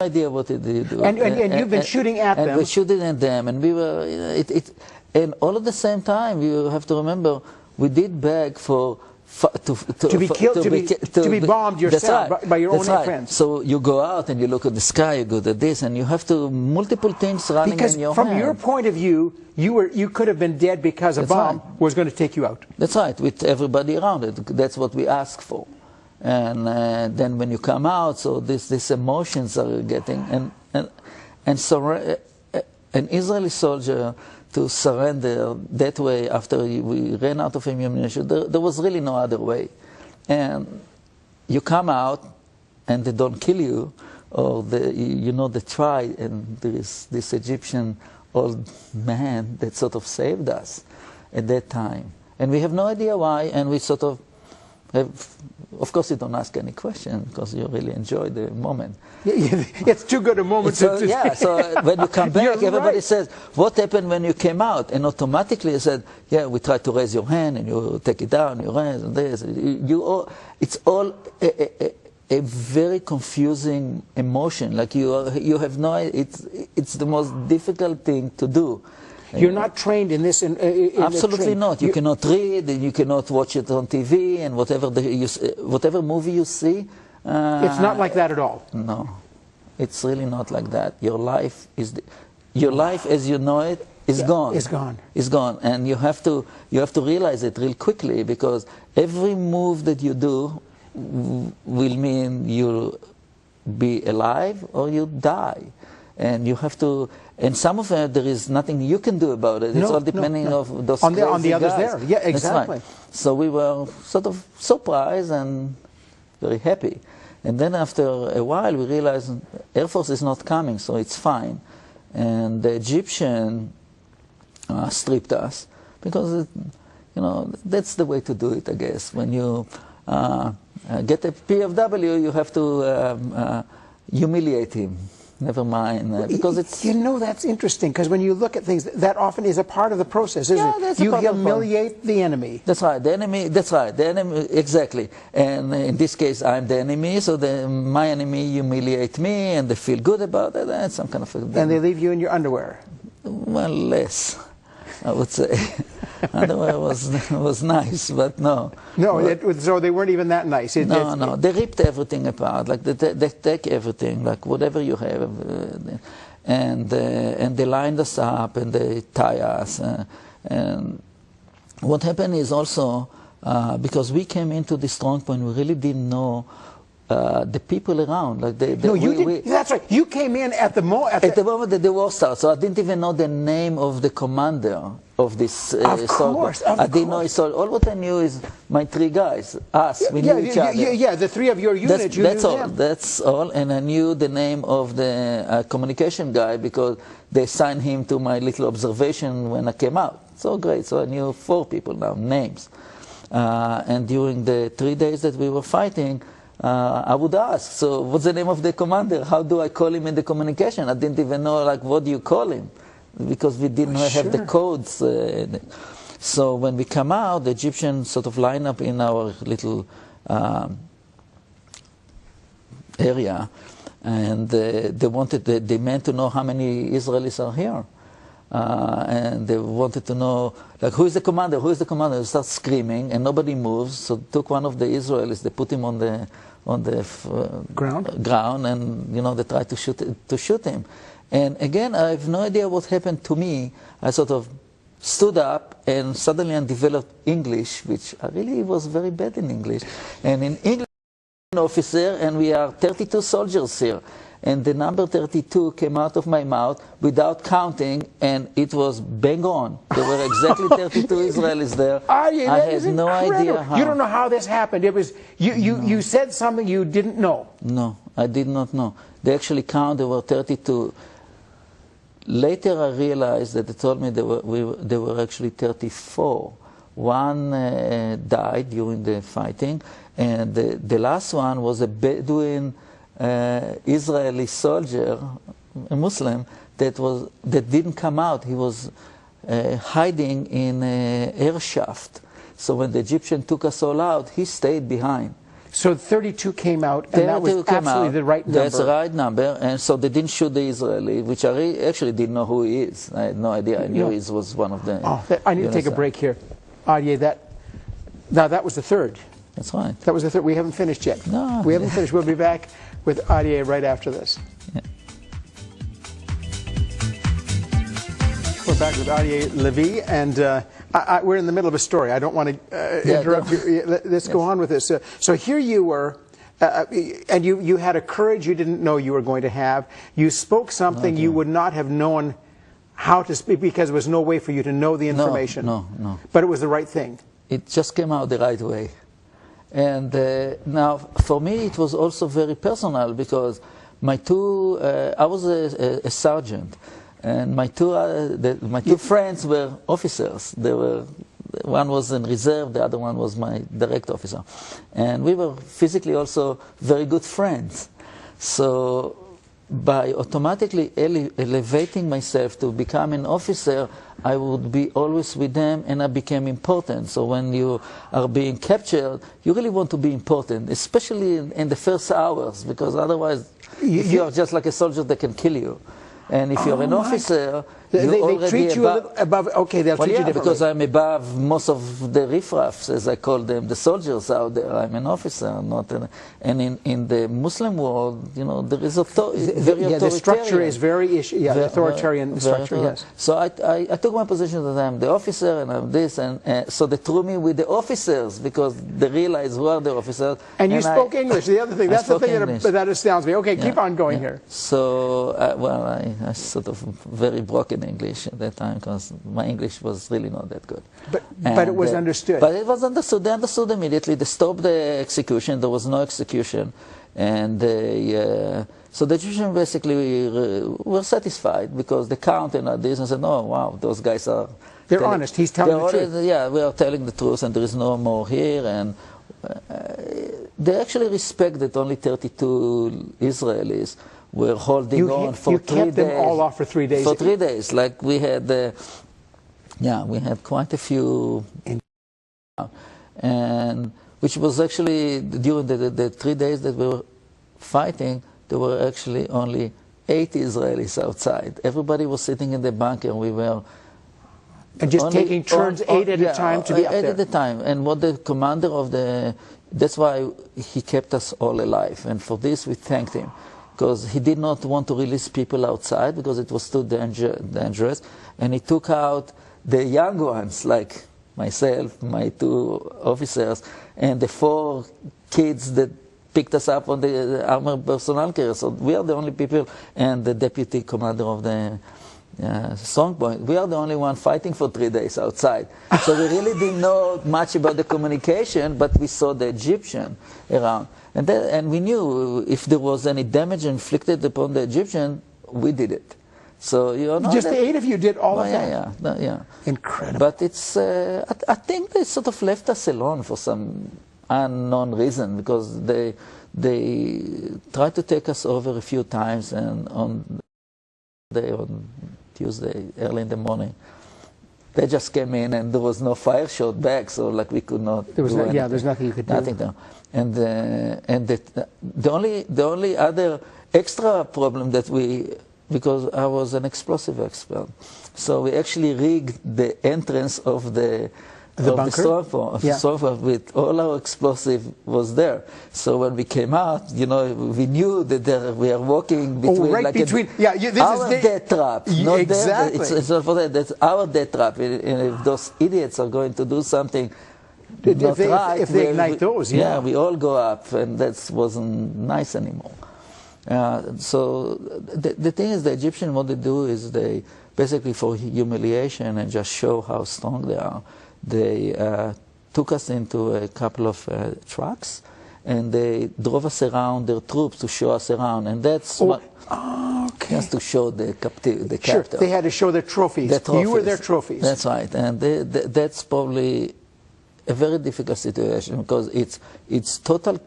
idea what they do. And you've been shooting at them. And we're shooting at them, and we were, and all at the same time, you have to remember, we did beg for to be killed, to be bombed yourself, right, by your own right. friends. So you go out and you look at the sky, you go to this, and you have to multiple things running because in your hand. Because from your point of view, you could have been dead because a bomb was going to take you out. That's right, with everybody around it. That's what we ask for. And then when you come out, so these emotions are getting, and so an Israeli soldier to surrender that way after we ran out of ammunition, there was really no other way. And you come out and they don't kill you, or they try, and there is this Egyptian old man that sort of saved us at that time. And we have no idea why, and we sort of of course, you don't ask any question because you really enjoy the moment. It's too good a moment so, yeah, so when you come back, everybody says, what happened when you came out? And automatically you said, yeah, we tried to raise your hand, and you take it down, you raise, and this. It's all a very confusing emotion. Like you have no, it's the most difficult thing to do. You're not trained in this. Absolutely not. You cannot read, and you cannot watch it on TV, and whatever movie you see. It's not like that at all. No, it's really not like that. Your life as you know it is gone. It's gone. It's gone, and you have to realize it real quickly, because every move that you do will mean you'll be alive or you die. And you have to, and some of it, there is nothing you can do about it. It's all depending on those on the others guys. there. Yeah, exactly. Right. So we were sort of surprised and very happy. And then after a while, we realized Air Force is not coming, so it's fine. And the Egyptian stripped us, because that's the way to do it, I guess. When you get a POW, you have to humiliate him. Never mind, because it's... that's interesting, because when you look at things, that often is a part of the process, isn't it? You humiliate the enemy. That's right, the enemy, exactly. And in this case, I'm the enemy, so my enemy humiliate me, and they feel good about it, and some kind of... And they leave you in your underwear. Well, less, I would say. Underwear was nice, but no. No, so they weren't even that nice. No, they ripped everything apart. Like they take everything, like whatever you have, and they lined us up and they tie us. And what happened is also because we came into the strong point, we really didn't know the people around. Like that's right. You came in at the moment that the war started, so I didn't even know the name of the commander of this Of course. I didn't know. So all what I knew is my three guys, us. We knew each other. Yeah, the three of your unit. That's all. That's all. And I knew the name of the communication guy, because they signed him to my little observation when I came out. So great. So I knew 4 people now, names. And during the 3 days that we were fighting, I would ask, so what's the name of the commander? How do I call him in the communication? I didn't even know, like, what do you call him? Because we didn't have the codes. So when we come out, the Egyptians sort of line up in our little area, and they meant to know how many Israelis are here. And they wanted to know, like, who is the commander? Who is the commander? They start screaming, and nobody moves. So took one of the Israelis, they put him on the ground, and they tried to shoot him. And again, I have no idea what happened to me. I sort of stood up, and suddenly I developed English, which I really was very bad in English. And in English, an officer, and we are 32 soldiers here. And the number 32 came out of my mouth without counting, and it was bang on. There were exactly 32 Israelis there. I had no idea how. You don't know how this happened. It was you said something you didn't know. No, I did not know. They actually counted. There were 32. Later, I realized that they told me there were actually 34. One died during the fighting, and the last one was a Bedouin Israeli soldier, a Muslim, that didn't come out. He was hiding in an air shaft. So when the Egyptian took us all out, he stayed behind. So 32 came out, and that was absolutely the right number. That's the right number, and so they didn't shoot the Israeli, which I actually didn't know who he is. I had no idea. I knew he was one of the... I need to take a break here. Now that was the third. That's right. That was the third. We haven't finished yet. No. We haven't finished. We'll be back with Aryeh right after this. Yeah. We're back with Aryeh Levy, and we're in the middle of a story. I don't want to interrupt you. Let's go on with this. So here you were, and you had a courage you didn't know you were going to have. You spoke something you would not have known how to speak because there was no way for you to know the information. No. But it was the right thing. It just came out the right way. And now, for me, it was also very personal because my two, I was a sergeant, and my two friends were officers. They were, one was in reserve, the other one was my direct officer. And we were physically also very good friends. So by automatically elevating myself to become an officer, I would be always with them, and I became important. So when you are being captured, you really want to be important, especially in the first hours, because otherwise, if you are just like a soldier, they can kill you. And if you're an officer, they treat you a little above. Okay, they'll treat you differently. Because I'm above most of the riffraffs, as I call them, the soldiers out there. I'm an officer, not an, and in the Muslim world, you know, there is a very authoritarian. The structure is very authoritarian structure. Yes. So I took my position that I'm the officer and I'm this, and so they threw me with the officers because they realized who are the officers. And you spoke English. The other thing, that's the thing that astounds me. Okay, keep on going here. So I sort of very broken English at that time because my English was really not that good. But it was understood. But it was understood. They understood immediately. They stopped the execution. There was no execution. And so the Egyptians basically were satisfied because they counted on this and said, oh, wow, those guys are... They're honest. He's telling the truth. Yeah, we are telling the truth and there is no more here. And they actually respected only 32 Israelis. We're holding on for 3 days. You kept them all off for 3 days. For 3 days, like we had, we had quite a few, and which was actually during the 3 days that we were fighting, there were actually only 8 Israelis outside. Everybody was sitting in the bunker. We were and just taking turns, 8 at a time to be up there. 8 at a time. And what the commander of that's why he kept us all alive. And for this we thanked him. Because he did not want to release people outside because it was too dangerous. And he took out the young ones, like myself, my 2 officers, and the 4 kids that picked us up on the armored personnel carrier. So we are the only people, and the deputy commander of the strong point, we are the only one fighting for 3 days outside. So we really didn't know much about the communication, but we saw the Egyptian around. And we knew if there was any damage inflicted upon the Egyptian, we did it. So you know, just the 8 of you did all of that. Yeah. Incredible. But it's I think they sort of left us alone for some unknown reason because they tried to take us over a few times, and on Tuesday early in the morning, they just came in and there was no fire shot back, so like we could not. There's nothing you could do. Nothing there. And the only other extra problem that because I was an explosive expert, so we actually rigged the entrance of the bunker? With all our explosive was there. So when we came out, you know, we knew that we are walking between our death trap. Not exactly. It's not for that. That's our death trap. And if those idiots are going to do something if they ignite those, we all go up, and that wasn't nice anymore. So the thing is, the Egyptians, what they do is they basically, for humiliation and just show how strong they are, they took us into a couple of trucks, and they drove us around their troops to show us around, and that's just to show the captive. Sure, they had to show their trophies. You were their trophies. That's right, and that's probably a very difficult situation because it's total